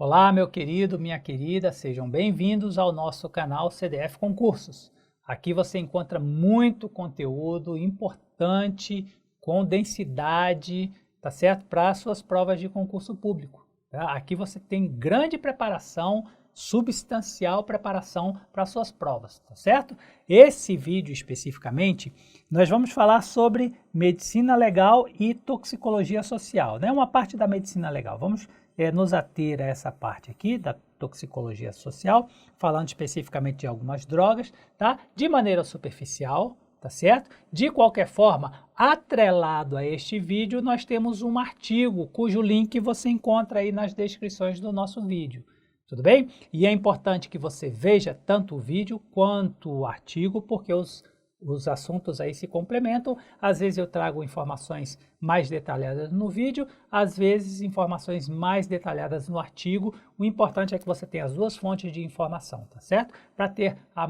Olá, meu querido, minha querida, sejam bem-vindos ao nosso canal CDF Concursos. Aqui você encontra muito conteúdo importante, com densidade, tá certo? Para as suas provas de concurso público. Tá? Aqui você tem grande preparação, substancial preparação para as suas provas, tá certo? Esse vídeo especificamente, nós vamos falar sobre medicina legal e toxicologia social, né? Uma parte da medicina legal. Vamos nos ater a essa parte aqui da toxicologia social, falando especificamente de algumas drogas, tá? De maneira superficial, tá certo? De qualquer forma, atrelado a este vídeo, nós temos um artigo cujo link você encontra aí nas descrições do nosso vídeo. Tudo bem? E é importante que você veja tanto o vídeo quanto o artigo, porque os assuntos aí se complementam. Às vezes eu trago informações mais detalhadas no vídeo, às vezes informações mais detalhadas no artigo. O importante é que você tenha as duas fontes de informação, tá certo? Para ter a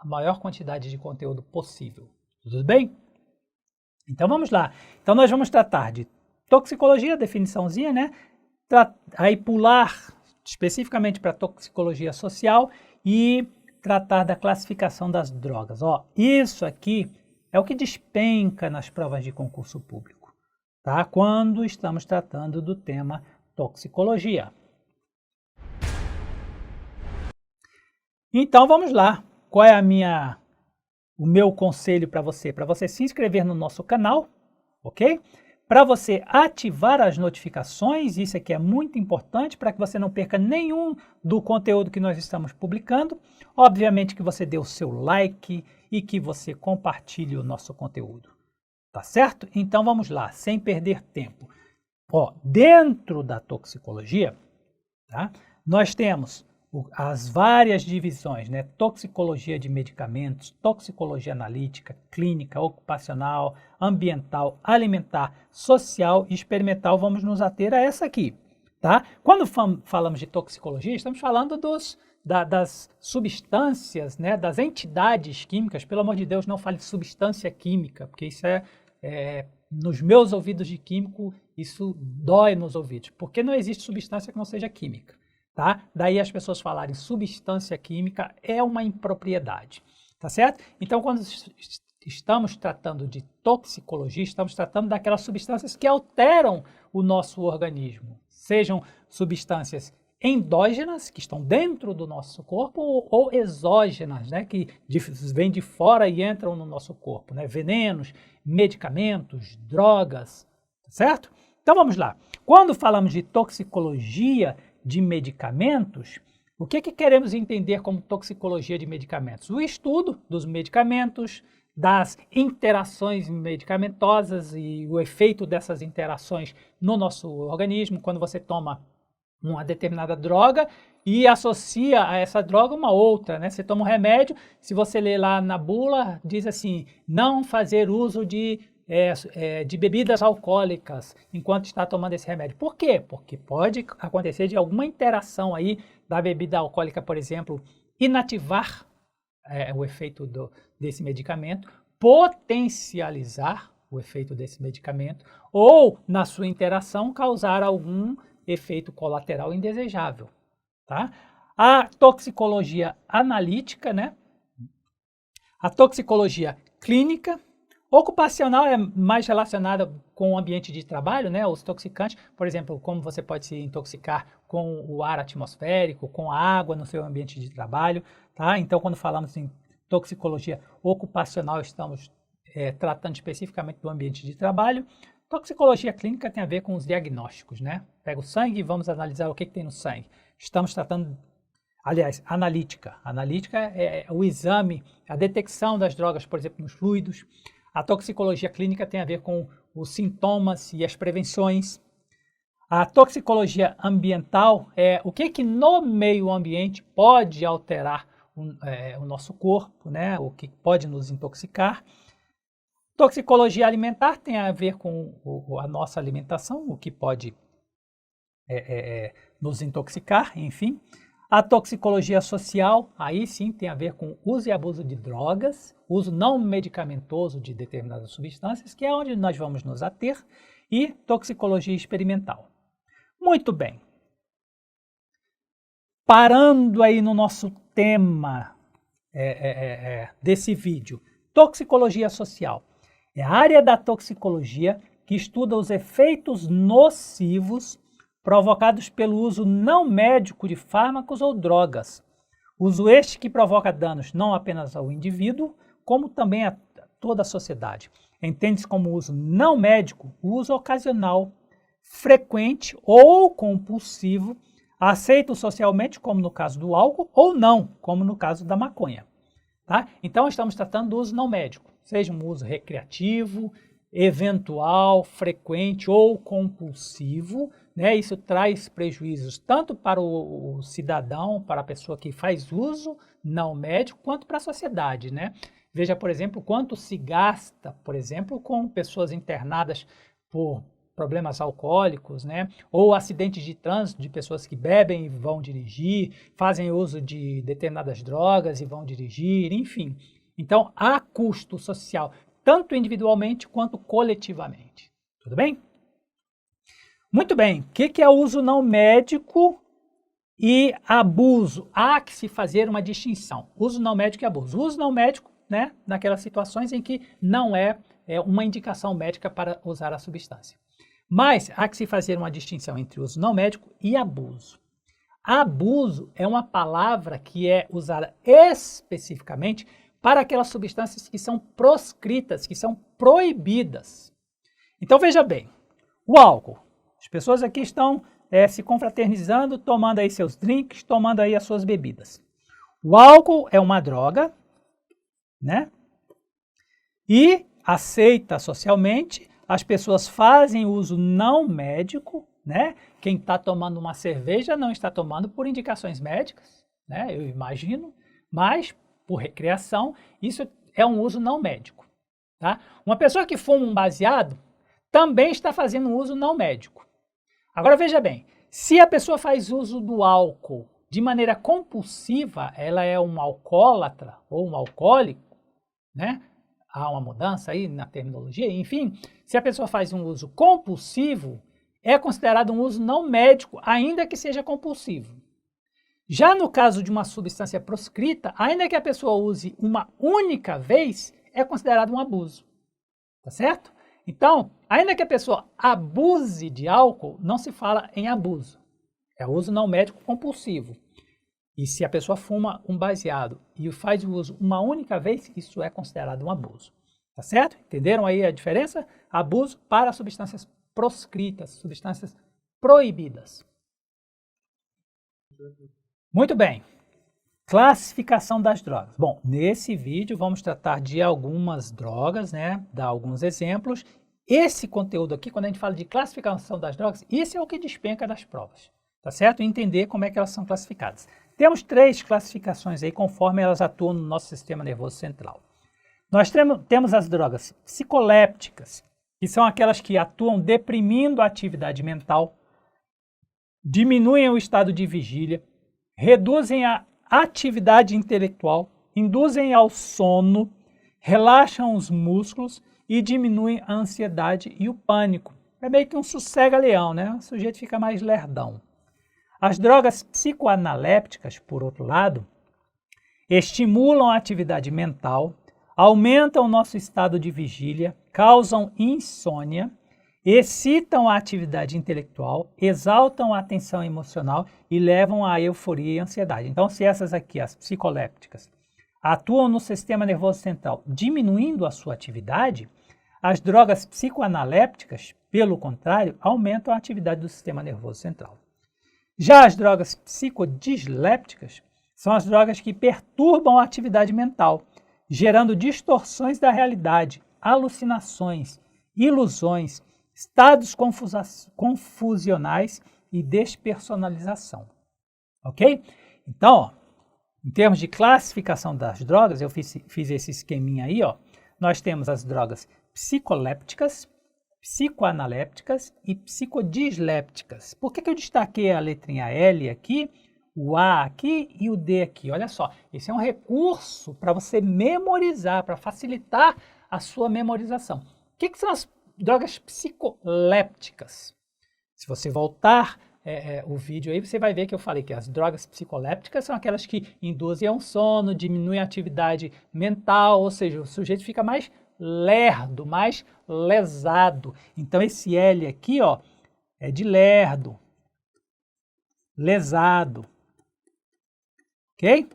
maior quantidade de conteúdo possível. Tudo bem? Então vamos lá. Então nós vamos tratar de toxicologia, definiçãozinha, né? Aí pular especificamente para toxicologia social e tratar da classificação das drogas. Ó, isso aqui é o que despenca nas provas de concurso público, tá? Quando estamos tratando do tema toxicologia. Então vamos lá. Qual é o meu conselho para você? Para você se inscrever no nosso canal, ok? Para você ativar as notificações, isso aqui é muito importante para que você não perca nenhum do conteúdo que nós estamos publicando. Obviamente que você dê o seu like e que você compartilhe o nosso conteúdo, tá certo? Então vamos lá, sem perder tempo. Ó, dentro da toxicologia, tá? Nós temos as várias divisões, né? Toxicologia de medicamentos, toxicologia analítica, clínica, ocupacional, ambiental, alimentar, social e experimental. Vamos nos ater a essa aqui, tá? Quando falamos de toxicologia, estamos falando das substâncias, né? Das entidades químicas. Pelo amor de Deus, não fale de substância química, porque isso nos meus ouvidos de químico, isso dói nos ouvidos, porque não existe substância que não seja química. Tá? Daí as pessoas falarem substância química é uma impropriedade, tá certo? Então, quando estamos tratando de toxicologia, estamos tratando daquelas substâncias que alteram o nosso organismo, sejam substâncias endógenas, que estão dentro do nosso corpo, ou exógenas, né, que vêm de fora e entram no nosso corpo, né? Venenos, medicamentos, drogas, tá certo? Então, vamos lá. Quando falamos de toxicologia de medicamentos, o que queremos entender como toxicologia de medicamentos? O estudo dos medicamentos, das interações medicamentosas e o efeito dessas interações no nosso organismo, quando você toma uma determinada droga e associa a essa droga uma outra, né? Você toma um remédio, se você ler lá na bula, diz assim, não fazer uso de bebidas alcoólicas enquanto está tomando esse remédio. Por quê? Porque pode acontecer de alguma interação aí da bebida alcoólica, por exemplo, inativar o efeito desse medicamento, potencializar o efeito desse medicamento ou, na sua interação, causar algum efeito colateral indesejável, tá? A toxicologia analítica, né? A toxicologia clínica. Ocupacional é mais relacionada com o ambiente de trabalho, né? Os toxicantes, por exemplo, como você pode se intoxicar com o ar atmosférico, com a água no seu ambiente de trabalho, tá? Então, quando falamos em toxicologia ocupacional, estamos tratando especificamente do ambiente de trabalho. Toxicologia clínica tem a ver com os diagnósticos, né? Pega o sangue e vamos analisar o que tem no sangue. Estamos tratando, aliás, analítica. Analítica é o exame, a detecção das drogas, por exemplo, nos fluidos. A toxicologia clínica tem a ver com os sintomas e as prevenções. A toxicologia ambiental é o que no meio ambiente pode alterar o nosso corpo, né? O que pode nos intoxicar. Toxicologia alimentar tem a ver com a nossa alimentação, o que pode nos intoxicar, enfim. A toxicologia social, aí sim tem a ver com uso e abuso de drogas, uso não medicamentoso de determinadas substâncias, que é onde nós vamos nos ater, e toxicologia experimental. Muito bem. parando aí no nosso tema desse vídeo, toxicologia social. É a área da toxicologia que estuda os efeitos nocivos provocados pelo uso não médico de fármacos ou drogas. Uso este que provoca danos não apenas ao indivíduo, como também a toda a sociedade. Entende-se como uso não médico o uso ocasional, frequente ou compulsivo, aceito socialmente, como no caso do álcool, ou não, como no caso da maconha. Tá? Então, estamos tratando do uso não médico, seja um uso recreativo, eventual, frequente ou compulsivo, né? Isso traz prejuízos tanto para o cidadão, para a pessoa que faz uso não médico, quanto para a sociedade, né? Veja, por exemplo, quanto se gasta, por exemplo, com pessoas internadas por problemas alcoólicos, né? Ou acidentes de trânsito de pessoas que bebem e vão dirigir, fazem uso de determinadas drogas e vão dirigir, enfim. Então, há custo social, tanto individualmente quanto coletivamente. Tudo bem? Muito bem. O que é uso não médico e abuso? Há que se fazer uma distinção. Uso não médico e abuso. Uso não médico, né, naquelas situações em que não é uma indicação médica para usar a substância. Mas há que se fazer uma distinção entre uso não médico e abuso. Abuso é uma palavra que é usada especificamente para aquelas substâncias que são proscritas, que são proibidas. Então veja bem, o álcool. As pessoas aqui estão se confraternizando, tomando aí seus drinks, tomando aí as suas bebidas. O álcool é uma droga, né? E aceita socialmente, as pessoas fazem uso não médico, né? Quem está tomando uma cerveja não está tomando por indicações médicas, né? Eu imagino, mas por recreação, isso é um uso não médico, tá? Uma pessoa que fuma um baseado também está fazendo um uso não médico. Agora veja bem, se a pessoa faz uso do álcool de maneira compulsiva, ela é um alcoólatra ou um alcoólico, né? Há uma mudança aí na terminologia, enfim, se a pessoa faz um uso compulsivo, é considerado um uso não médico, ainda que seja compulsivo. Já no caso de uma substância proscrita, ainda que a pessoa use uma única vez, é considerado um abuso. Tá certo? Então, ainda que a pessoa abuse de álcool, não se fala em abuso. É uso não médico compulsivo. E se a pessoa fuma um baseado e faz o uso uma única vez, isso é considerado um abuso. Tá certo? Entenderam aí a diferença? Abuso para substâncias proscritas, substâncias proibidas. Muito bem. Classificação das drogas. Bom, nesse vídeo vamos tratar de algumas drogas, né? Dar alguns exemplos. Esse conteúdo aqui, quando a gente fala de classificação das drogas, isso é o que despenca das provas, tá certo? Entender como é que elas são classificadas. Temos 3 classificações aí, conforme elas atuam no nosso sistema nervoso central. Nós temos as drogas psicolépticas, que são aquelas que atuam deprimindo a atividade mental, diminuem o estado de vigília, reduzem a atividade intelectual, induzem ao sono, relaxam os músculos e diminuem a ansiedade e o pânico. É meio que um sossega-leão, né? O sujeito fica mais lerdão. As drogas psicoanalépticas, por outro lado, estimulam a atividade mental, aumentam o nosso estado de vigília, causam insônia, excitam a atividade intelectual, exaltam a atenção emocional e levam à euforia e ansiedade. Então, se essas aqui, as psicolépticas, atuam no sistema nervoso central, diminuindo a sua atividade, as drogas psicoanalépticas, pelo contrário, aumentam a atividade do sistema nervoso central. Já as drogas psicodislépticas são as drogas que perturbam a atividade mental, gerando distorções da realidade, alucinações, ilusões, estados confusionais e despersonalização. Ok? Então, ó, em termos de classificação das drogas, eu fiz esse esqueminha aí, ó. Nós temos as drogas psicolépticas, psicoanalépticas e psicodislépticas. Por que eu destaquei a letrinha L aqui, o A aqui e o D aqui? Olha só, esse é um recurso para você memorizar, para facilitar a sua memorização. O que são as drogas psicolépticas? Se você voltar o vídeo aí, você vai ver que eu falei que as drogas psicolépticas são aquelas que induzem ao sono, diminuem a atividade mental, ou seja, o sujeito fica mais lerdo, mais lesado. Então esse L aqui, ó, é de lerdo, lesado, ok?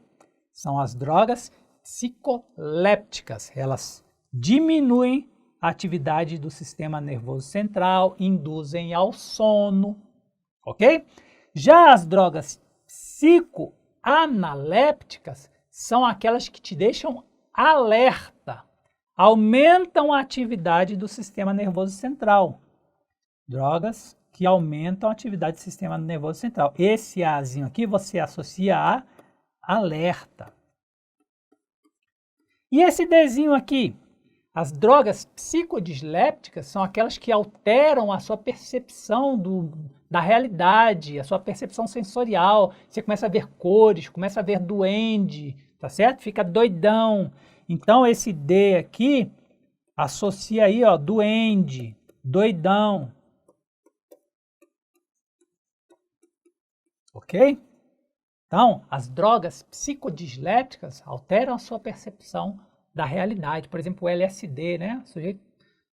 São as drogas psicolépticas, elas diminuem a atividade do sistema nervoso central, induzem ao sono, ok? Já as drogas psicoanalépticas são aquelas que te deixam alerta, aumentam a atividade do sistema nervoso central. Drogas que aumentam a atividade do sistema nervoso central. Esse Azinho aqui você associa a alerta. E esse Dzinho aqui? As drogas psicodislépticas são aquelas que alteram a sua percepção da realidade, a sua percepção sensorial. Você começa a ver cores, começa a ver duende, tá certo? Fica doidão. Então esse D aqui associa aí, ó, duende, doidão. Ok? Então, as drogas psicodislépticas alteram a sua percepção da realidade. Por exemplo, o LSD, né? O sujeito,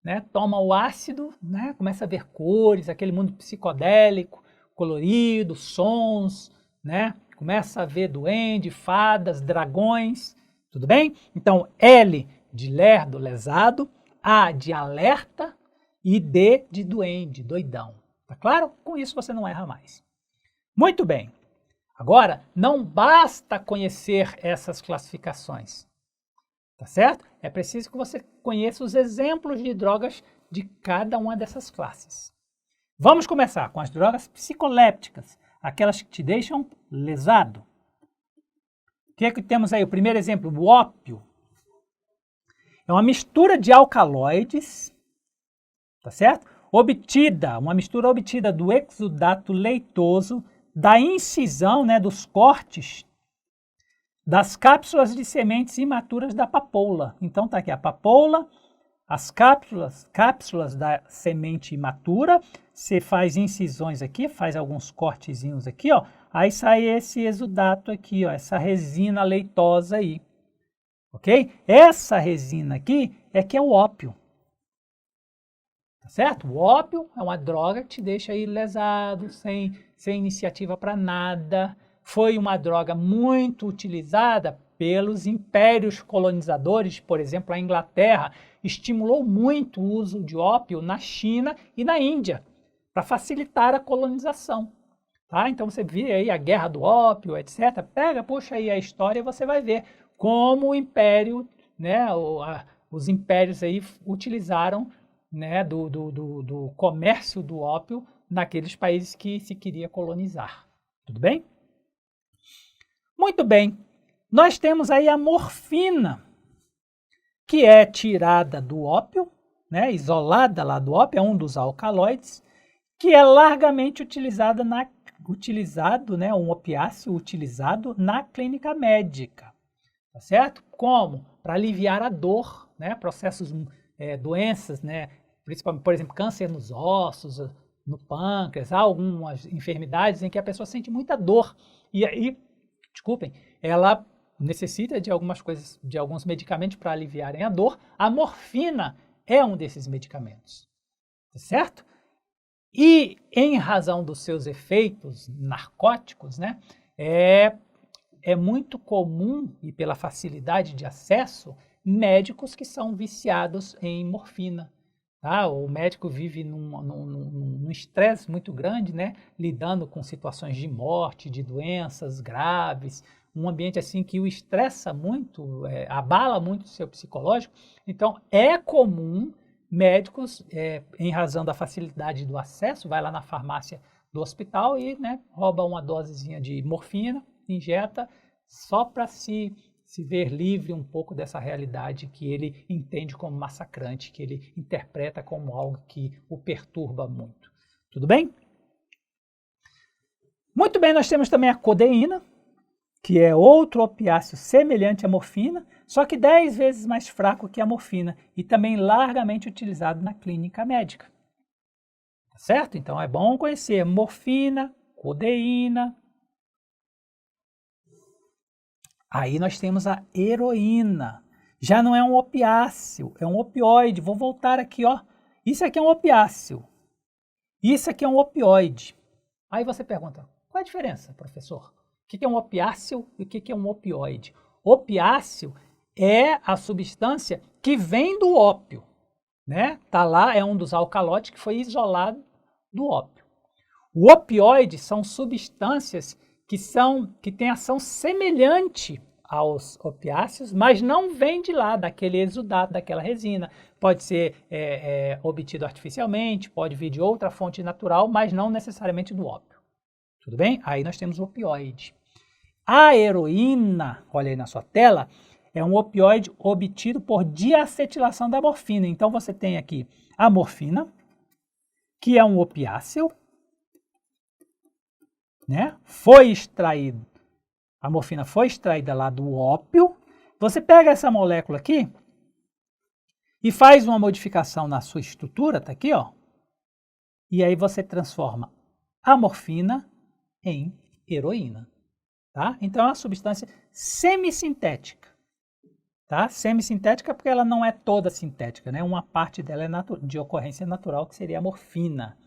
né, toma o ácido, né, começa a ver cores, aquele mundo psicodélico, colorido, sons, né? Começa a ver duende, fadas, dragões, tudo bem? Então, L de lerdo, lesado, A de alerta e D de duende, doidão. Tá claro? Com isso você não erra mais. Muito bem. Agora, não basta conhecer essas classificações, tá certo? É preciso que você conheça os exemplos de drogas de cada uma dessas classes. Vamos começar com as drogas psicolépticas, aquelas que te deixam lesado. O que é que temos aí? O primeiro exemplo, o ópio. É uma mistura de alcaloides, tá certo? Uma mistura obtida do exudato leitoso, da incisão, né, dos cortes das cápsulas de sementes imaturas da papoula. Então tá aqui a papoula, as cápsulas da semente imatura, você faz incisões aqui, faz alguns cortezinhos aqui, ó, aí sai esse exudato aqui, ó, essa resina leitosa aí, ok? Essa resina aqui é que é o ópio, tá certo? O ópio é uma droga que te deixa aí lesado, sem iniciativa para nada. Foi uma droga muito utilizada pelos impérios colonizadores, por exemplo, a Inglaterra estimulou muito o uso de ópio na China e na Índia, para facilitar a colonização. Tá? Então você vê aí a guerra do ópio, etc. Puxa aí a história e você vai ver como o império, né, os impérios aí utilizaram, né, do comércio do ópio naqueles países que se queria colonizar. Tudo bem? Muito bem. Nós temos aí a morfina, que é tirada do ópio, né, isolada lá do ópio, é um dos alcaloides, que é largamente utilizado, né, um opiáceo utilizado na clínica médica. Tá certo? Como? Para aliviar a dor, né, processos, doenças, né, principalmente, por exemplo, câncer nos ossos, no pâncreas, há algumas enfermidades em que a pessoa sente muita dor. E aí, desculpem, ela necessita de algumas coisas, de alguns medicamentos para aliviarem a dor. A morfina é um desses medicamentos, tá certo? E em razão dos seus efeitos narcóticos, né, é muito comum, e pela facilidade de acesso, médicos que são viciados em morfina. Tá? O médico vive num estresse muito grande, né? Lidando com situações de morte, de doenças graves, um ambiente assim que o estressa muito, abala muito o seu psicológico. Então, é comum médicos, em razão da facilidade do acesso, vai lá na farmácia do hospital e, né, rouba uma dosezinha de morfina, injeta, só para se ver livre um pouco dessa realidade que ele entende como massacrante, que ele interpreta como algo que o perturba muito. Tudo bem? Muito bem, nós temos também a codeína, que é outro opiáceo semelhante à morfina, só que 10 vezes mais fraco que a morfina e também largamente utilizado na clínica médica. Tá certo? Então é bom conhecer morfina, codeína. Aí nós temos a heroína. Já não é um opiáceo, é um opioide. Vou voltar aqui, ó. Isso aqui é um opiáceo. Isso aqui é um opioide. Aí você pergunta, qual é a diferença, professor? O que é um opiáceo e o que é um opioide? Opiáceo é a substância que vem do ópio, né? Tá lá, é um dos alcaloides que foi isolado do ópio. O opioide são substâncias que têm ação semelhante aos opiáceos, mas não vem de lá, daquele exudato, daquela resina. Pode ser obtido artificialmente, pode vir de outra fonte natural, mas não necessariamente do ópio. Tudo bem? Aí nós temos o opioide. A heroína, olha aí na sua tela, é um opioide obtido por diacetilação da morfina. Então você tem aqui a morfina, que é um opiáceo, né? A morfina foi extraída lá do ópio. Você pega essa molécula aqui e faz uma modificação na sua estrutura, tá aqui, ó. E aí você transforma a morfina em heroína, tá? Então é uma substância semissintética, tá? Semissintética porque ela não é toda sintética, né? Uma parte dela é de ocorrência natural, que seria a morfina.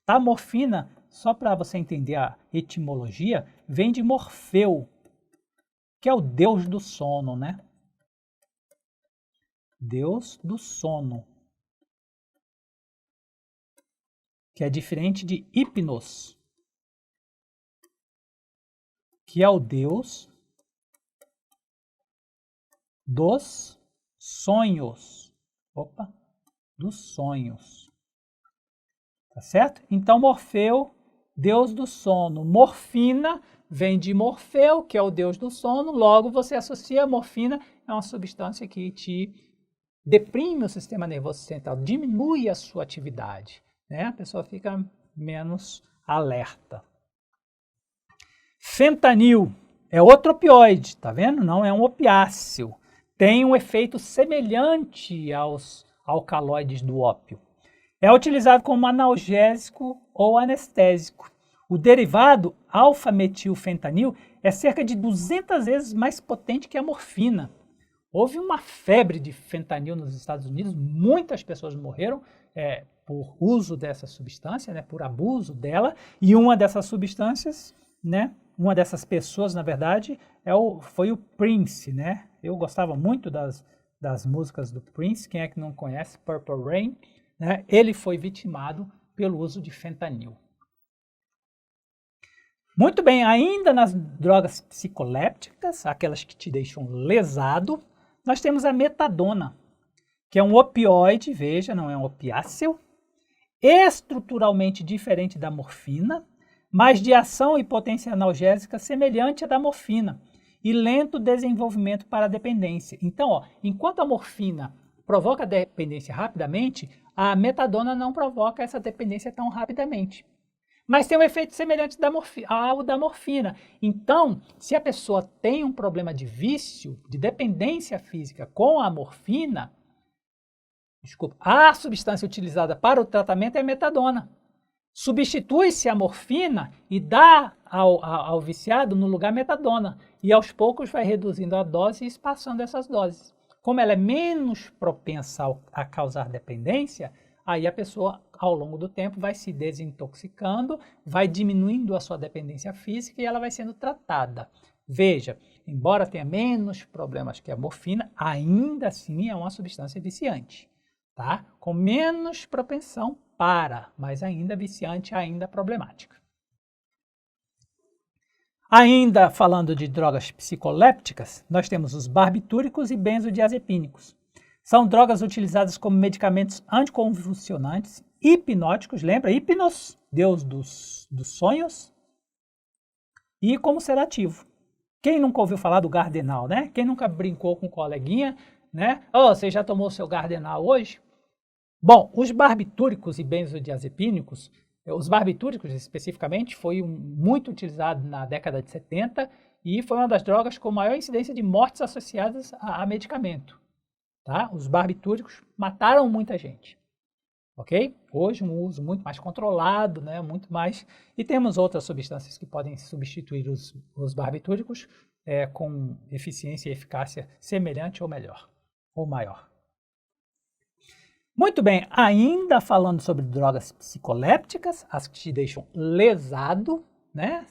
Tá? A morfina, só para você entender a etimologia, vem de Morfeu, que é o deus do sono, né? Deus do sono. Que é diferente de Hipnos, que é o deus dos sonhos. Opa, dos sonhos. Tá certo? Então, Morfeu, deus do sono. Morfina vem de Morfeu, que é o deus do sono. Logo, você associa a morfina, é uma substância que te deprime o sistema nervoso central, diminui a sua atividade, né? A pessoa fica menos alerta. Fentanil é outro opioide, tá vendo? Não é um opiáceo. Tem um efeito semelhante aos alcaloides do ópio. É utilizado como analgésico ou anestésico. O derivado alfa-metilfentanil é cerca de 200 vezes mais potente que a morfina. Houve uma febre de fentanil nos Estados Unidos, muitas pessoas morreram por uso dessa substância, né, por abuso dela, e uma dessas substâncias, né, uma dessas pessoas, na verdade, foi o Prince, né? Eu gostava muito das músicas do Prince, quem é que não conhece? Purple Rain, né? Ele foi vitimado pelo uso de fentanil. Muito bem, ainda nas drogas psicolépticas, aquelas que te deixam lesado, nós temos a metadona, que é um opioide, veja, não é um opiáceo, estruturalmente diferente da morfina, mas de ação e potência analgésica semelhante à da morfina e lento desenvolvimento para a dependência. Então, ó, enquanto a morfina provoca dependência rapidamente, a metadona não provoca essa dependência tão rapidamente. Mas tem um efeito semelhante ao da morfina. Então, se a pessoa tem um problema de vício, de dependência física com a morfina, a substância utilizada para o tratamento é a metadona. Substitui-se a morfina e dá ao viciado no lugar metadona. E aos poucos vai reduzindo a dose e espaçando essas doses. Como ela é menos propensa a causar dependência, aí a pessoa, ao longo do tempo, vai se desintoxicando, vai diminuindo a sua dependência física e ela vai sendo tratada. Veja, embora tenha menos problemas que a morfina, ainda assim é uma substância viciante, tá? Com menos propensão mas ainda viciante, ainda problemática. Ainda falando de drogas psicolépticas, nós temos os barbitúricos e benzodiazepínicos. São drogas utilizadas como medicamentos anticonvulsionantes, hipnóticos, lembra? Hipnos, deus dos sonhos, e como sedativo. Quem nunca ouviu falar do Gardenal, né? Quem nunca brincou com um coleguinha, né? Oh, você já tomou seu Gardenal hoje? Bom, os barbitúricos e benzodiazepínicos, os barbitúricos especificamente, foi muito utilizado na década de 70 e foi uma das drogas com maior incidência de mortes associadas a medicamento. Tá? Os barbitúricos mataram muita gente. ok? Hoje um uso muito mais controlado, né? Muito mais... E temos outras substâncias que podem substituir os barbitúricos com eficiência e eficácia semelhante ou melhor, ou maior. Muito bem, ainda falando sobre drogas psicolépticas, as que te deixam lesado, né?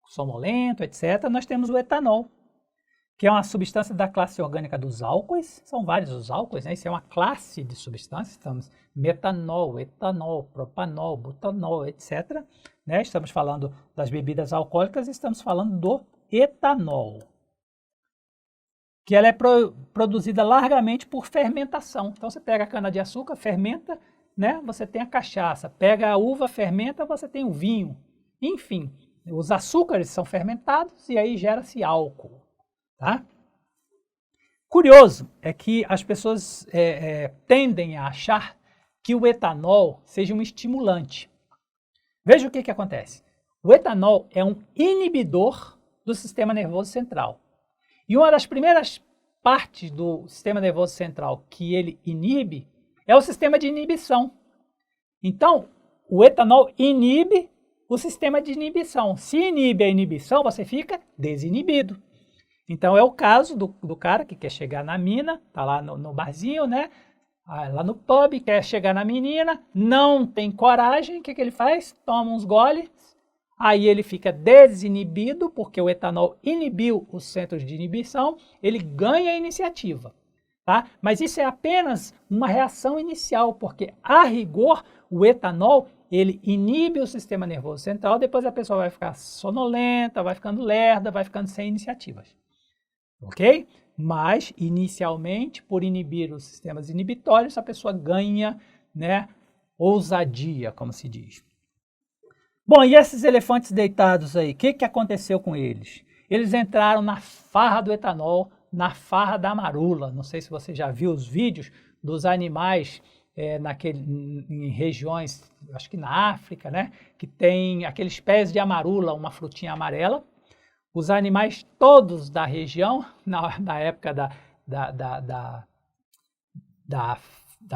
Sonolento, etc., nós temos o etanol, que é uma substância da classe orgânica dos álcoois. São vários os álcoois, né? Isso é uma classe de substâncias. Estamos metanol, etanol, propanol, butanol, etc. Né? Estamos falando das bebidas alcoólicas e estamos falando do etanol, que ela é produzida largamente por fermentação. Então você pega a cana-de-açúcar, fermenta, né? Você tem a cachaça. Pega a uva, fermenta, você tem o vinho. Enfim, os açúcares são fermentados e aí gera-se álcool. Tá? Curioso é que as pessoas tendem a achar que o etanol seja um estimulante. Veja o que acontece. O etanol é um inibidor do sistema nervoso central. E uma das primeiras partes do sistema nervoso central que ele inibe é o sistema de inibição. Então, o etanol inibe o sistema de inibição. Se inibe a inibição, você fica desinibido. Então é o caso do cara que quer chegar na mina, tá lá no barzinho, né? Lá no pub, quer chegar na menina, não tem coragem, o que ele faz? Toma uns goles, aí ele fica desinibido, porque o etanol inibiu os centros de inibição, ele ganha a iniciativa, tá? Mas isso é apenas uma reação inicial, porque a rigor o etanol ele inibe o sistema nervoso central, depois a pessoa vai ficar sonolenta, vai ficando lerda, vai ficando sem iniciativas. Ok? Mas, inicialmente, por inibir os sistemas inibitórios, a pessoa ganha, né, ousadia, como se diz. Bom, e esses elefantes deitados aí, o que aconteceu com eles? Eles entraram na farra do etanol, na farra da marula. Não sei se você já viu os vídeos dos animais em regiões, acho que na África, né, que tem aqueles pés de amarula, uma frutinha amarela. Os animais todos da região, na época da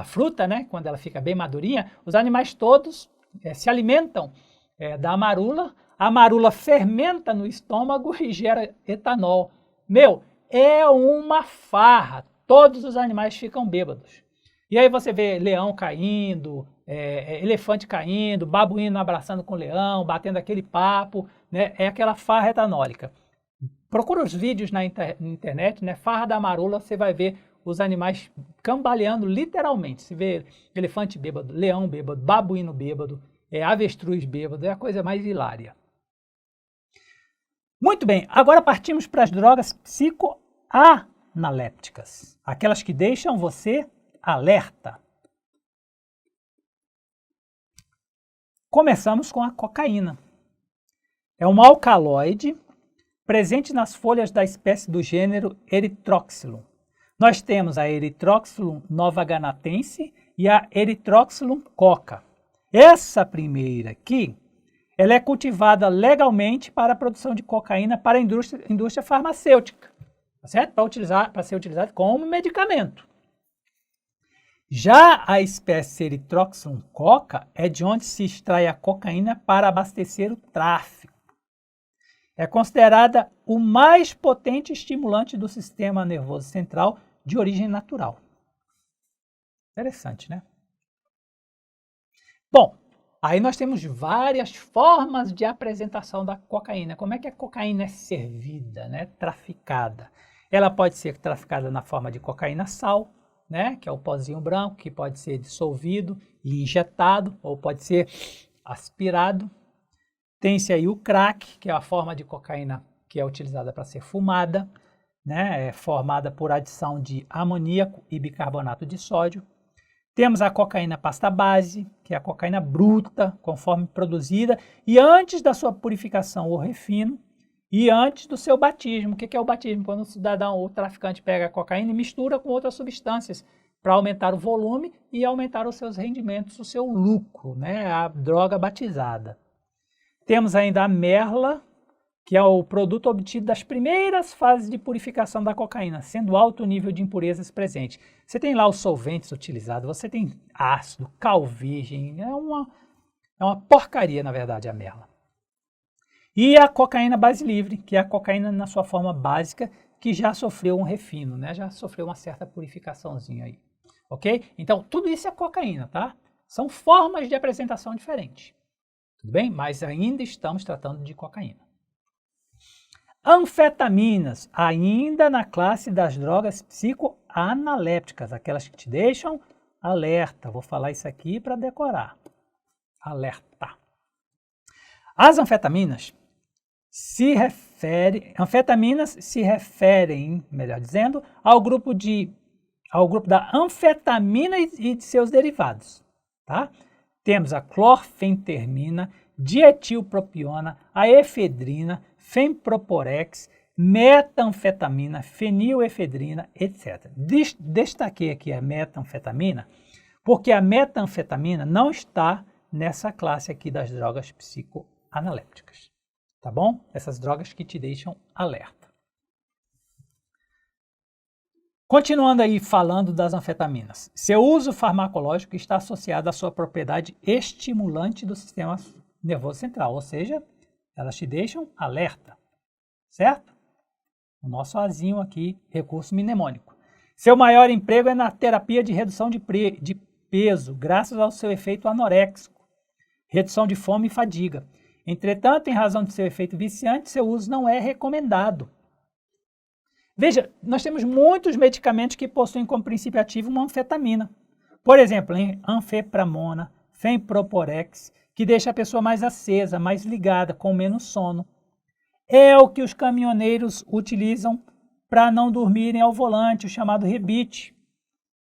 fruta, né, quando ela fica bem madurinha, os animais todos se alimentam da amarula, a amarula fermenta no estômago e gera etanol. Meu, é uma farra, todos os animais ficam bêbados. E aí você vê leão caindo, elefante caindo, babuíno abraçando com o leão, batendo aquele papo, né? É aquela farra etanólica. Procura os vídeos na internet, né? Farra da marula, você vai ver os animais cambaleando literalmente. Você vê elefante bêbado, leão bêbado, babuíno bêbado, avestruz bêbado, é a coisa mais hilária. Muito bem, agora partimos para as drogas psicoanalépticas, aquelas que deixam você alerta. Começamos com a cocaína. É um alcaloide presente nas folhas da espécie do gênero Erythroxylum. Nós temos a Erythroxylum novaganatense e a Erythroxylum coca. Essa primeira aqui, ela é cultivada legalmente para a produção de cocaína para a indústria farmacêutica, tá certo? Para ser utilizada como medicamento. Já a espécie Erythroxylum coca é de onde se extrai a cocaína para abastecer o tráfico. É considerada o mais potente estimulante do sistema nervoso central de origem natural. Interessante, né? Bom, aí nós temos várias formas de apresentação da cocaína. Como é que a cocaína é servida, né? Traficada? Ela pode ser traficada na forma de cocaína sal, né, que é o pozinho branco, que pode ser dissolvido e injetado, ou pode ser aspirado. Tem-se aí o crack, que é a forma de cocaína que é utilizada para ser fumada, né, é formada por adição de amoníaco e bicarbonato de sódio. Temos a cocaína pasta base, que é a cocaína bruta, conforme produzida, e antes da sua purificação ou refino, e antes do seu batismo. O que é o batismo? Quando o cidadão ou o traficante pega a cocaína e mistura com outras substâncias para aumentar o volume e aumentar os seus rendimentos, o seu lucro, né? A droga batizada. Temos ainda a merla, que é o produto obtido das primeiras fases de purificação da cocaína, sendo alto o nível de impurezas presente. Você tem lá os solventes utilizados, você tem ácido, cal virgem, é uma porcaria, na verdade, a merla. E a cocaína base livre, que é a cocaína na sua forma básica, que já sofreu um refino, né? Já sofreu uma certa purificaçãozinha aí, ok? Então, tudo isso é cocaína, tá? São formas de apresentação diferentes, tudo bem? Mas ainda estamos tratando de cocaína. Anfetaminas, ainda na classe das drogas psicoanalépticas, aquelas que te deixam alerta. Vou falar isso aqui para decorar. Alerta. As anfetaminas se referem, melhor dizendo, ao grupo da anfetamina e de seus derivados, tá? Temos a clorfentermina, dietilpropiona, a efedrina, fenproporex, metanfetamina, fenilefedrina, etc. Destaquei aqui a metanfetamina, porque a metanfetamina não está nessa classe aqui das drogas psicoanalépticas, tá bom? Essas drogas que te deixam alerta. Continuando aí falando das anfetaminas, seu uso farmacológico está associado à sua propriedade estimulante do sistema nervoso central, ou seja, elas te deixam alerta, certo? O nosso azinho aqui, recurso mnemônico. Seu maior emprego é na terapia de redução de peso, graças ao seu efeito anoréxico, redução de fome e fadiga. Entretanto, em razão de seu efeito viciante, seu uso não é recomendado. Veja, nós temos muitos medicamentos que possuem como princípio ativo uma anfetamina. Por exemplo, anfepramona, fenproporex, que deixa a pessoa mais acesa, mais ligada, com menos sono. É o que os caminhoneiros utilizam para não dormirem ao volante, o chamado rebite.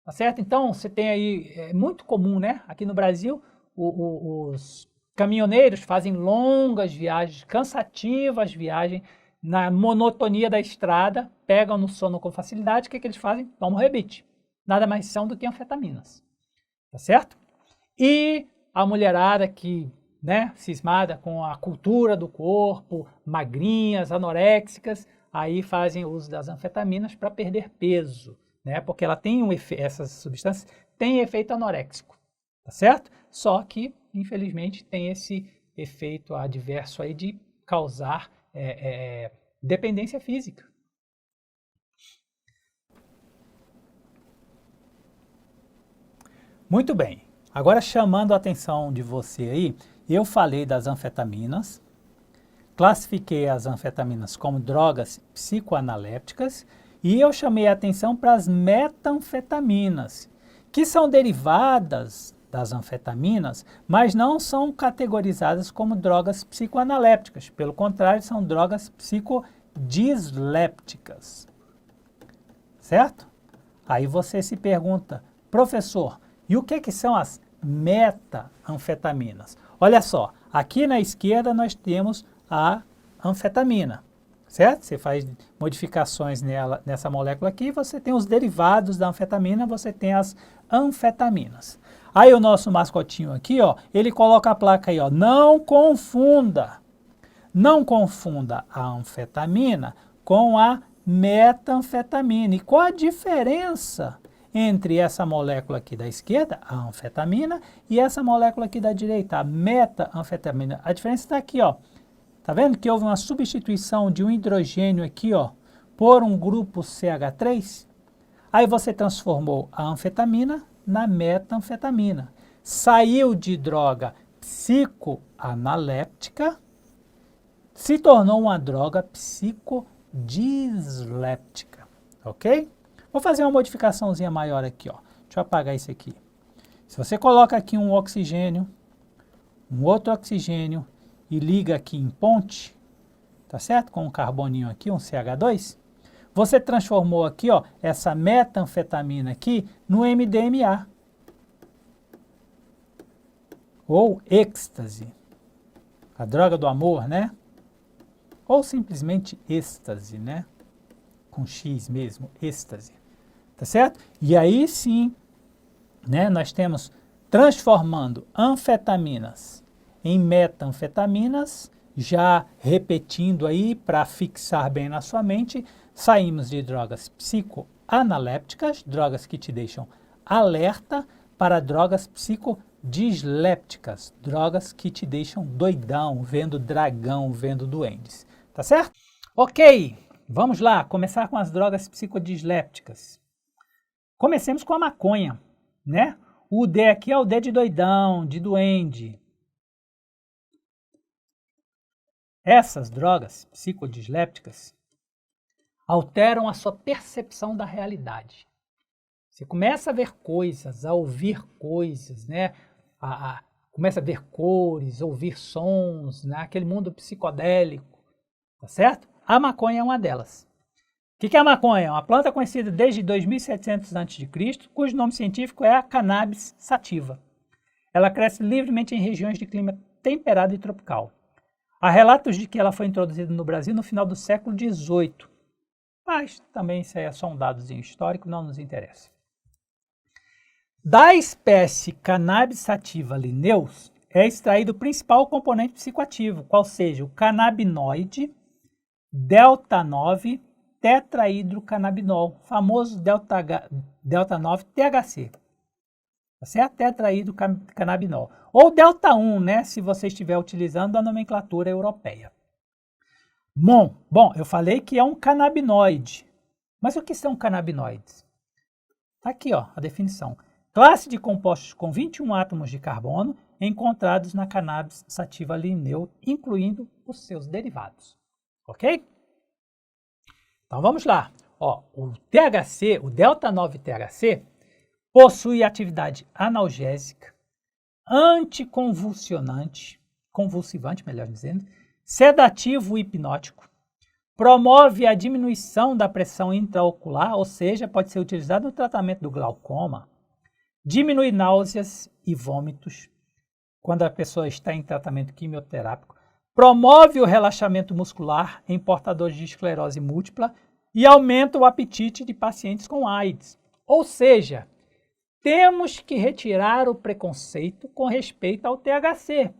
Tá certo? Então, você tem aí, é muito comum, né? Aqui no Brasil, os caminhoneiros fazem longas viagens, cansativas viagens, na monotonia da estrada, pegam no sono com facilidade, o que eles fazem? Tomam rebite. Nada mais são do que anfetaminas. Tá certo? E a mulherada que, né, cismada com a cultura do corpo, magrinhas, anoréxicas, aí fazem uso das anfetaminas para perder peso, né? Porque ela tem essas substâncias têm efeito anoréxico, tá certo? Só que, infelizmente, tem esse efeito adverso aí de causar dependência física. Muito bem. Agora, chamando a atenção de você aí, eu falei das anfetaminas, classifiquei as anfetaminas como drogas psicoanalépticas e eu chamei a atenção para as metanfetaminas, que são derivadas das anfetaminas, mas não são categorizadas como drogas psicoanalépticas. Pelo contrário, são drogas psicodislépticas. Certo? Aí você se pergunta, professor, e o que são as metanfetaminas? Olha só, aqui na esquerda nós temos a anfetamina, certo? Você faz modificações nessa molécula aqui, você tem os derivados da anfetamina, você tem as anfetaminas. Aí o nosso mascotinho aqui, ó, ele coloca a placa aí, ó, não confunda a anfetamina com a metanfetamina. E qual a diferença entre essa molécula aqui da esquerda, a anfetamina, e essa molécula aqui da direita, a metanfetamina? A diferença está aqui, ó. Tá vendo que houve uma substituição de um hidrogênio aqui, ó, por um grupo CH3? Aí você transformou a anfetamina na metanfetamina. Saiu de droga psicoanaléptica, se tornou uma droga psicodisléptica, ok? Vou fazer uma modificaçãozinha maior aqui, ó. Deixa eu apagar isso aqui. Se você coloca aqui um oxigênio, um outro oxigênio e liga aqui em ponte, tá certo? Com um carboninho aqui, um CH2, você transformou aqui, ó, essa metanfetamina aqui no MDMA. Ou êxtase. A droga do amor, né? Ou simplesmente êxtase, né? Com X mesmo, êxtase. Tá certo? E aí sim, né, nós temos transformando anfetaminas em metanfetaminas, já repetindo aí para fixar bem na sua mente, saímos de drogas psicoanalépticas, drogas que te deixam alerta, para drogas psicodislépticas, drogas que te deixam doidão, vendo dragão, vendo duendes. Tá certo? Ok, vamos lá, começar com as drogas psicodislépticas. Comecemos com a maconha, né? O D aqui é o D de doidão, de duende. Essas drogas psicodislépticas alteram a sua percepção da realidade. Você começa a ver coisas, a ouvir coisas, né? Começa a ver cores, ouvir sons, né? Aquele mundo psicodélico, tá certo? A maconha é uma delas. O que é a maconha? É uma planta conhecida desde 2700 a.C., cujo nome científico é a Cannabis sativa. Ela cresce livremente em regiões de clima temperado e tropical. Há relatos de que ela foi introduzida no Brasil no final do século XVIII. Mas também isso aí é só um dadozinho histórico, não nos interessa. Da espécie Cannabis sativa linneus é extraído o principal componente psicoativo, qual seja o canabinoide delta-9 tetrahidrocannabinol, famoso delta-9 THC. Tá certo? Tetrahidrocannabinol. Ou delta-1, né, se você estiver utilizando a nomenclatura europeia. Bom, eu falei que é um canabinoide. Mas o que são canabinoides? Tá aqui, ó, a definição. Classe de compostos com 21 átomos de carbono encontrados na Cannabis sativa linneu, incluindo os seus derivados. Ok? Então vamos lá. Ó, o THC, o delta-9 THC, possui atividade analgésica, anticonvulsivante, melhor dizendo, sedativo e hipnótico, promove a diminuição da pressão intraocular, ou seja, pode ser utilizado no tratamento do glaucoma, diminui náuseas e vômitos, quando a pessoa está em tratamento quimioterápico, promove o relaxamento muscular em portadores de esclerose múltipla e aumenta o apetite de pacientes com AIDS. Ou seja, temos que retirar o preconceito com respeito ao THC,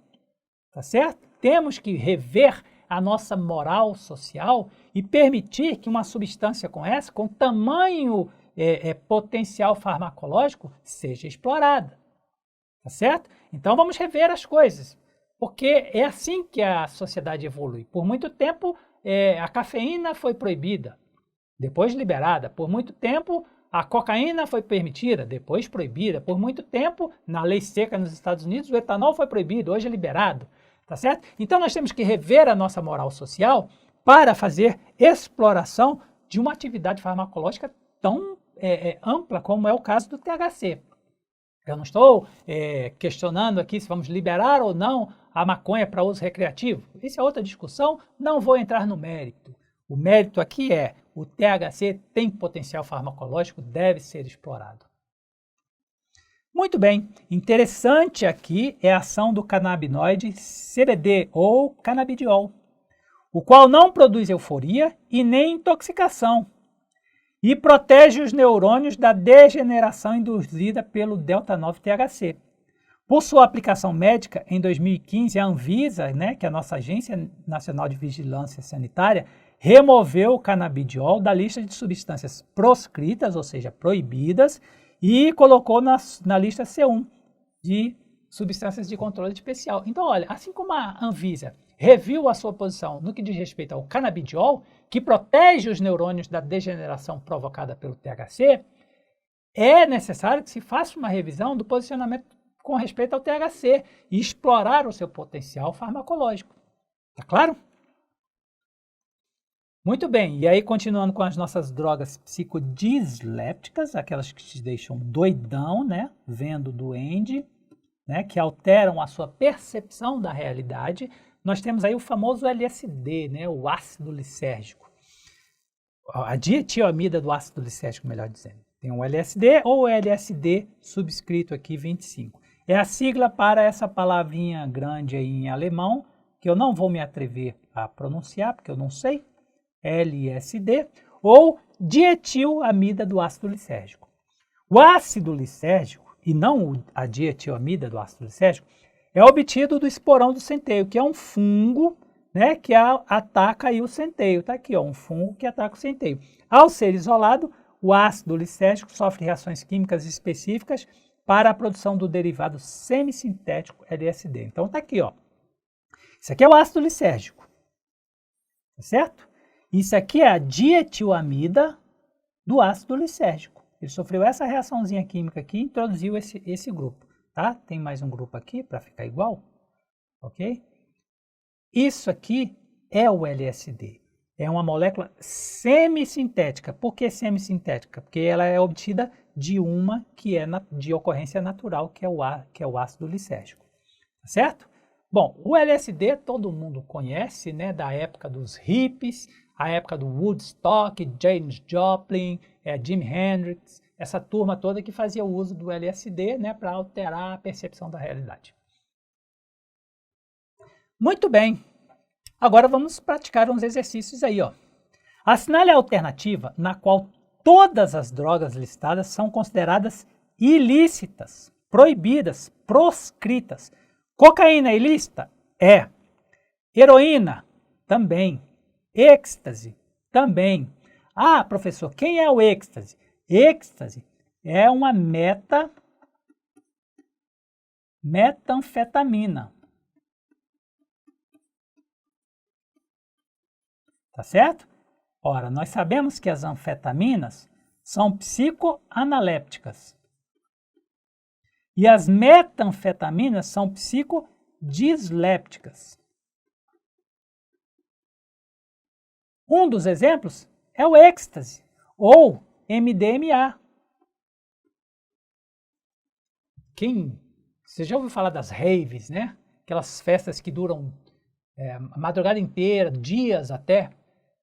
tá certo? Temos que rever a nossa moral social e permitir que uma substância com essa, com tamanho potencial farmacológico, seja explorada, tá certo? Então vamos rever as coisas, porque é assim que a sociedade evolui. Por muito tempo a cafeína foi proibida, depois liberada. Por muito tempo a cocaína foi permitida, depois proibida. Por muito tempo, na lei seca nos Estados Unidos, o etanol foi proibido, hoje é liberado. Tá certo? Então nós temos que rever a nossa moral social para fazer exploração de uma atividade farmacológica tão ampla como é o caso do THC. Eu não estou questionando aqui se vamos liberar ou não a maconha para uso recreativo. Isso é outra discussão, não vou entrar no mérito. O mérito aqui é o THC tem potencial farmacológico, deve ser explorado. Muito bem, interessante aqui é a ação do canabinoide CBD ou canabidiol, o qual não produz euforia e nem intoxicação e protege os neurônios da degeneração induzida pelo delta-9 THC. Por sua aplicação médica, em 2015, a Anvisa, né, que é a nossa Agência Nacional de Vigilância Sanitária, removeu o canabidiol da lista de substâncias proscritas, ou seja, proibidas, e colocou na lista C1 de substâncias de controle especial. Então, olha, assim como a Anvisa reviu a sua posição no que diz respeito ao canabidiol, que protege os neurônios da degeneração provocada pelo THC, é necessário que se faça uma revisão do posicionamento com respeito ao THC e explorar o seu potencial farmacológico. Tá claro? Muito bem, e aí continuando com as nossas drogas psicodislépticas, aquelas que te deixam doidão, né, vendo duende, né, que alteram a sua percepção da realidade, nós temos aí o famoso LSD, né, o ácido lisérgico. A dietilamida do ácido lisérgico, melhor dizendo. Tem o LSD ou o LSD subscrito aqui 25. É a sigla para essa palavrinha grande aí em alemão, que eu não vou me atrever a pronunciar, porque eu não sei. LSD, ou dietilamida do ácido lisérgico. O ácido lisérgico, e não a dietilamida do ácido lisérgico, é obtido do esporão do centeio, que é um fungo né, que ataca aí o centeio. Está aqui, ó, um fungo que ataca o centeio. Ao ser isolado, o ácido lisérgico sofre reações químicas específicas para a produção do derivado semissintético LSD. Então está aqui, ó. Isso aqui é o ácido lisérgico, tá certo? Isso aqui é a dietilamida do ácido lisérgico. Ele sofreu essa reaçãozinha química aqui e introduziu esse grupo, tá? Tem mais um grupo aqui para ficar igual, ok? Isso aqui é o LSD. É uma molécula semissintética. Por que semissintética? Porque ela é obtida de uma que é de ocorrência natural, que é o ácido lisérgico. Tá certo? Bom, o LSD todo mundo conhece, né? Da época dos hippies, a época do Woodstock, Janis Joplin, Jimi Hendrix, essa turma toda que fazia uso do LSD, né? Para alterar a percepção da realidade. Muito bem. Agora vamos praticar uns exercícios aí, ó. Assinale a alternativa na qual todas as drogas listadas são consideradas ilícitas, proibidas, proscritas. Cocaína é ilícita? É. Heroína? Também. Êxtase? Também. Ah, professor, quem é o êxtase? Êxtase é uma metanfetamina. Tá certo? Ora, nós sabemos que as anfetaminas são psicoanalépticas. E as metanfetaminas são psicodislépticas. Um dos exemplos é o êxtase, ou MDMA. Você já ouviu falar das raves, né? Aquelas festas que duram a madrugada inteira, dias até,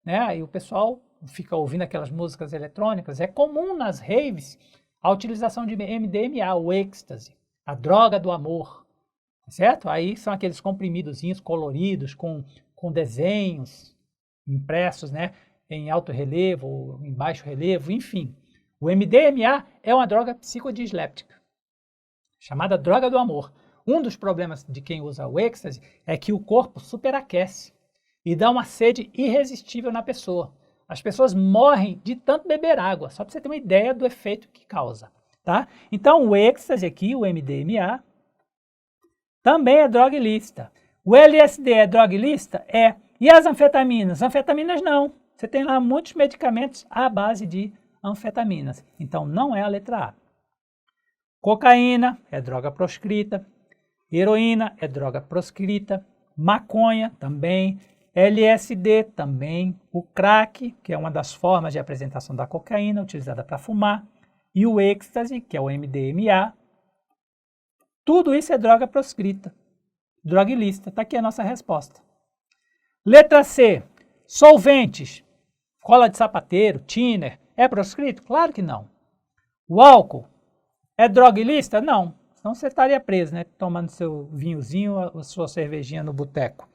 né? E o pessoal fica ouvindo aquelas músicas eletrônicas. É comum nas raves a utilização de MDMA, o êxtase, a droga do amor, certo? Aí são aqueles comprimidozinhos coloridos com desenhos impressos, né? Em alto relevo ou em baixo relevo, enfim. O MDMA é uma droga psicodisléptica, chamada droga do amor. Um dos problemas de quem usa o êxtase é que o corpo superaquece e dá uma sede irresistível na pessoa. As pessoas morrem de tanto beber água, só para você ter uma ideia do efeito que causa, tá? Então o êxtase aqui, o MDMA, também é droga ilícita. O LSD é droga ilícita? É. E as anfetaminas? Anfetaminas não. Você tem lá muitos medicamentos à base de anfetaminas. Então não é a letra A. Cocaína é droga proscrita. Heroína é droga proscrita. Maconha também. LSD também. O crack, que é uma das formas de apresentação da cocaína, utilizada para fumar. E o êxtase, que é o MDMA. Tudo isso é droga proscrita. Droga ilícita. Está aqui a nossa resposta. Letra C. Solventes. Cola de sapateiro, thinner. É proscrito? Claro que não. O álcool é droga ilícita? Não. Senão você estaria preso, né? Tomando seu vinhozinho, a sua cervejinha no boteco.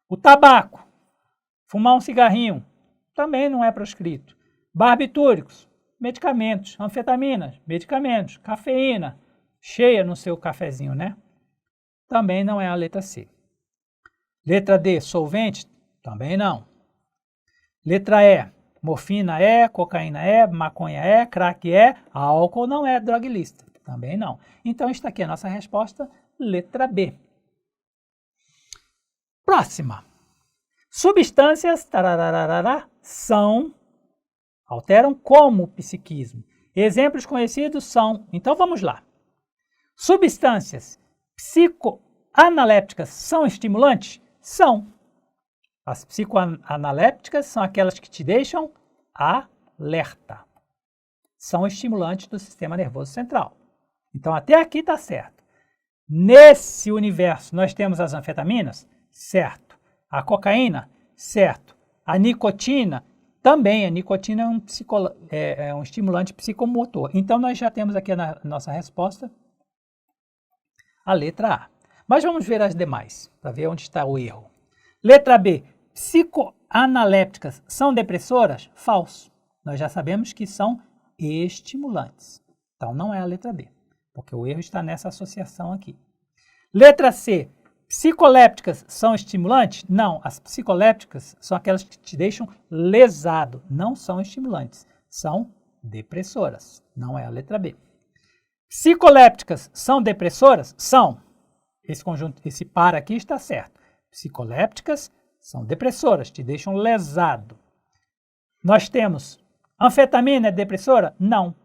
O tabaco. Fumar um cigarrinho. Também não é proscrito. Barbitúricos. Medicamentos. Anfetaminas. Medicamentos. Cafeína. Cheia no seu cafezinho, né? Também não é a letra C. Letra D, solvente? Também não. Letra E, morfina é, cocaína é, maconha é, crack é, álcool não é droga ilícita. Também não. Então está aqui a nossa resposta, letra B. Próxima. Substâncias alteram como o psiquismo. Exemplos conhecidos são, então vamos lá. Substâncias psicoanalépticas são estimulantes? São. As psicoanalépticas são aquelas que te deixam alerta. São estimulantes do sistema nervoso central. Então até aqui está certo. Nesse universo nós temos as anfetaminas? Certo. A cocaína? Certo. A nicotina? Também. A nicotina é um estimulante psicomotor. Então nós já temos aqui na nossa resposta a letra A. Mas vamos ver as demais, para ver onde está o erro. Letra B. Psicoanalépticas são depressoras? Falso. Nós já sabemos que são estimulantes. Então não é a letra B, porque o erro está nessa associação aqui. Letra C. Psicolépticas são estimulantes? Não, as psicolépticas são aquelas que te deixam lesado, não são estimulantes, são depressoras, não é a letra B. Psicolépticas são depressoras? São. Esse conjunto, esse par aqui está certo. Psicolépticas são depressoras, te deixam lesado. Nós temos anfetamina é depressora? Não.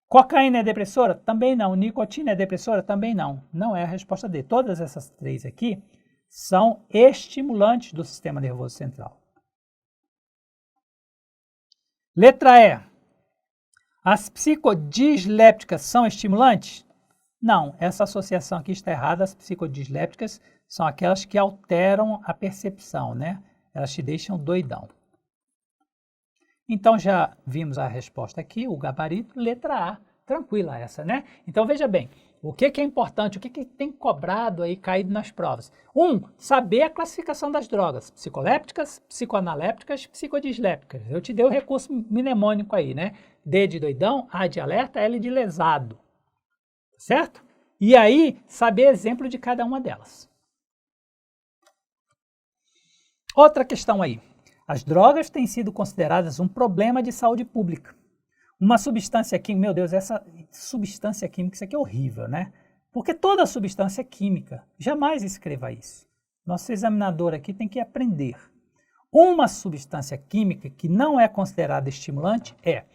Cocaína é depressora? Também não. Nicotina é depressora? Também não. Não é a resposta D. Todas essas três aqui são estimulantes do sistema nervoso central. Letra E. As psicodislépticas são estimulantes? Não, essa associação aqui está errada. As psicodislépticas são aquelas que alteram a percepção, né? Elas te deixam doidão. Então, já vimos a resposta aqui, o gabarito, letra A. Tranquila essa, né? Então, veja bem, o que é importante, o que tem cobrado aí, caído nas provas? Saber a classificação das drogas, psicolépticas, psicoanalépticas, psicodislépticas. Eu te dei o recurso mnemônico aí, né? D de doidão, A de alerta, L de lesado. Certo? E aí, saber exemplo de cada uma delas. Outra questão aí. As drogas têm sido consideradas um problema de saúde pública. Uma substância química, meu Deus, essa substância química, isso aqui é horrível, né? Porque toda substância é química. Jamais escreva isso. Nosso examinador aqui tem que aprender. Uma substância química que não é considerada estimulante é: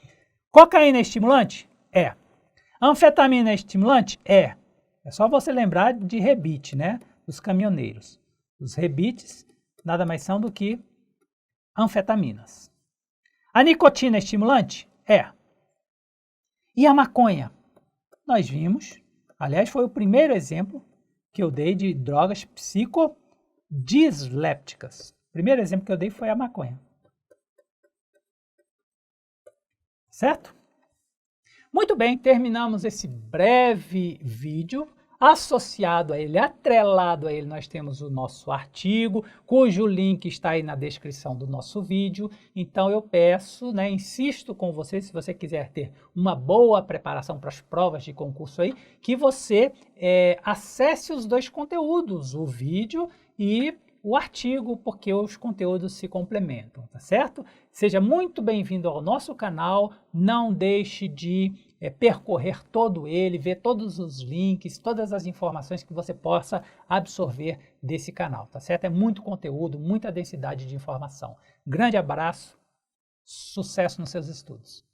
cocaína é estimulante? É. Anfetamina é estimulante? É. É só você lembrar de rebite, né? Dos caminhoneiros. Os rebites nada mais são do que anfetaminas. A nicotina é estimulante? É. E a maconha? Nós vimos, aliás, foi o primeiro exemplo que eu dei de drogas psicodislépticas. O primeiro exemplo que eu dei foi a maconha. Certo? Muito bem, terminamos esse breve vídeo. Associado a ele, atrelado a ele, nós temos o nosso artigo, cujo link está aí na descrição do nosso vídeo. Então eu peço, né, insisto com você, se você quiser ter uma boa preparação para as provas de concurso aí, que você acesse os dois conteúdos, o vídeo e o artigo, porque os conteúdos se complementam, tá certo? Seja muito bem-vindo ao nosso canal, não deixe de percorrer todo ele, ver todos os links, todas as informações que você possa absorver desse canal, tá certo? É muito conteúdo, muita densidade de informação. Grande abraço, sucesso nos seus estudos.